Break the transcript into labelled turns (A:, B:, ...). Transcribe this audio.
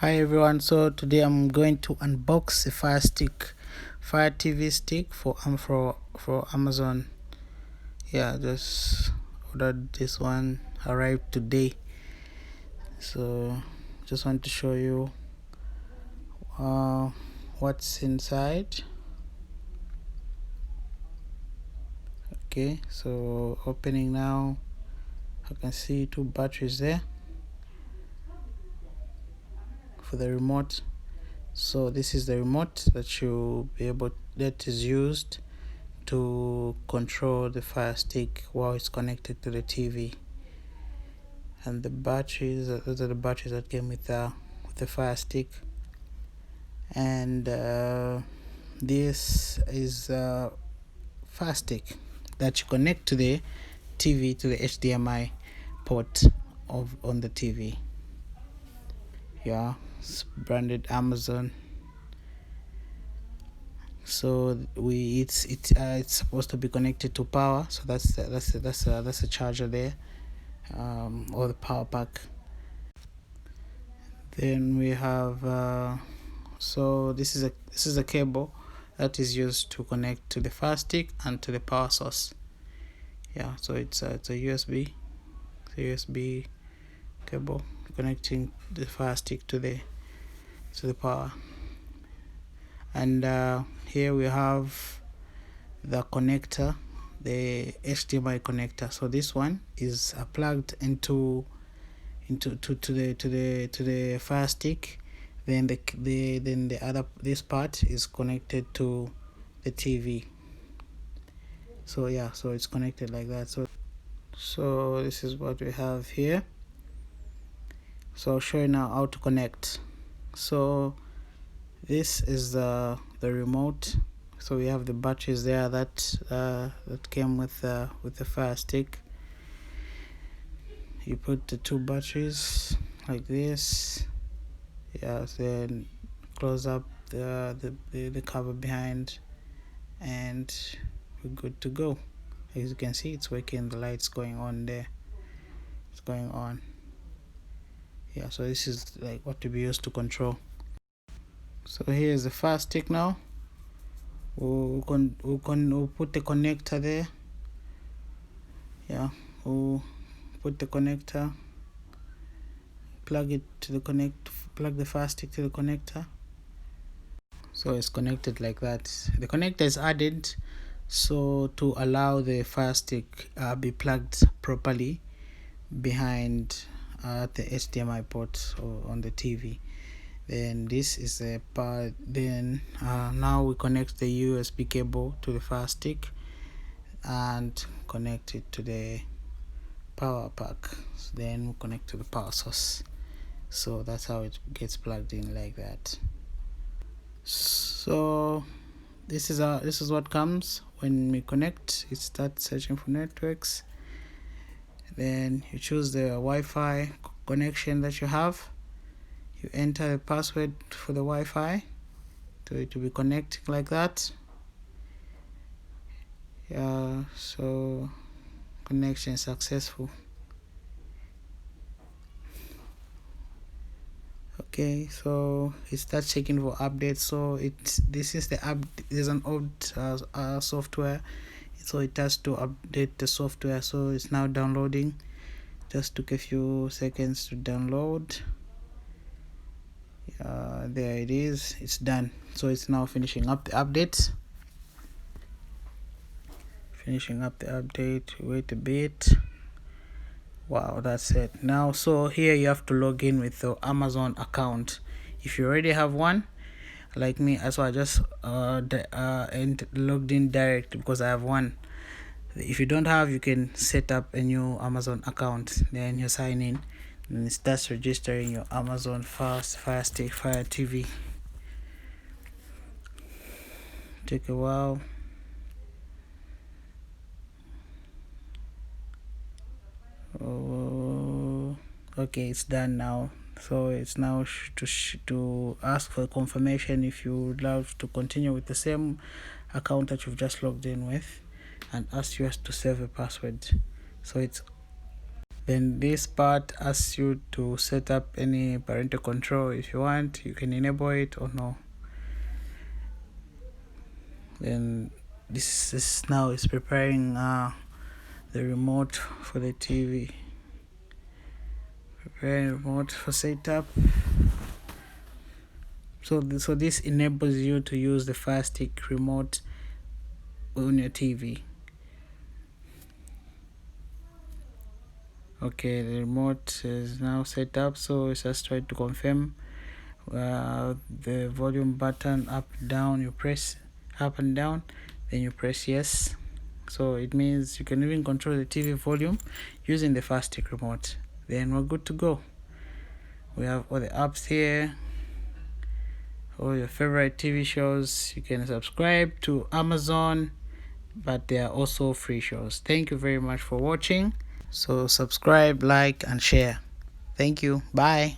A: Hi everyone, so today I'm going to unbox a Fire TV stick for Amazon. Yeah, just ordered this one, arrived today. So just want to show you what's inside. Okay, so opening now. I can see two batteries there for the remote. So this is the remote that is used to control the Fire Stick while it's connected to the TV. And the batteries, those are the batteries that came with the Fire Stick. And this is a Fire Stick that you connect to the TV, to the HDMI port on the TV. Yeah, it's branded Amazon. So it's supposed to be connected to power. So that's a charger there, or the power pack. Then we have so this is a cable that is used to connect to the Fire Stick and to the power source. Yeah, so it's a USB cable connecting the Fire Stick to the power. And here we have the connector, the HDMI connector. So this one is plugged into the Fire Stick. Then this part is connected to the TV. So yeah, so it's connected like that. So this is what we have here. So I'll show you now how to connect. So this is the remote. So we have the batteries there that came with the Fire Stick. You put the two batteries like this. Yeah, then close up the cover behind, and we're good to go. As you can see, it's working. The light's going on there. It's going on. Yeah, so this is like what to be used to control. So here's the Fire Stick now. We'll put the connector there. Yeah, we'll put the connector, plug the Fire Stick to the connector. So it's connected like that. The connector is added so to allow the Fire Stick be plugged properly behind the HDMI port or on the TV. Then this is a part. Then now we connect the USB cable to the Fire Stick and connect it to the power pack. So then we connect to the power source. So that's how it gets plugged in like that. So this is what comes when we connect. It starts searching for networks. Then you choose the Wi-Fi connection that you have. You enter the password for the Wi-Fi to be connecting like that. Yeah, so connection successful. Okay, so it starts checking for updates. So this is the app. There's an old software, so it has to update the software. So it's now downloading. Just took a few seconds to download. There it is. It's done. So it's now finishing up the update. Wait a bit. Wow, that's it now. So here you have to log in with your Amazon account. If you already have one, like me, so I just and logged in direct because I have one. If you don't have, you can set up a new Amazon account. Then you sign in and it starts registering your Amazon Fire Stick, Fire TV. Take a while. Okay, it's done now. So it's now to ask for confirmation if you would love to continue with the same account that you've just logged in with, and ask you to save a password. So Then this part asks you to set up any parental control. If you want, you can enable it or no. Then this now is preparing the remote for the TV. Preparing remote for setup. So this enables you to use the Fire Stick remote on your TV. Okay, the remote is now set up, so it's just try to confirm the volume button up down. You press up and down, then you press yes. So it means you can even control the TV volume using the Fire Stick remote. Then we're good to go. We have all the apps here, all your favorite TV shows. You can subscribe to Amazon, but there are also free shows. Thank you very much for watching. So subscribe, like, and share. Thank you. Bye.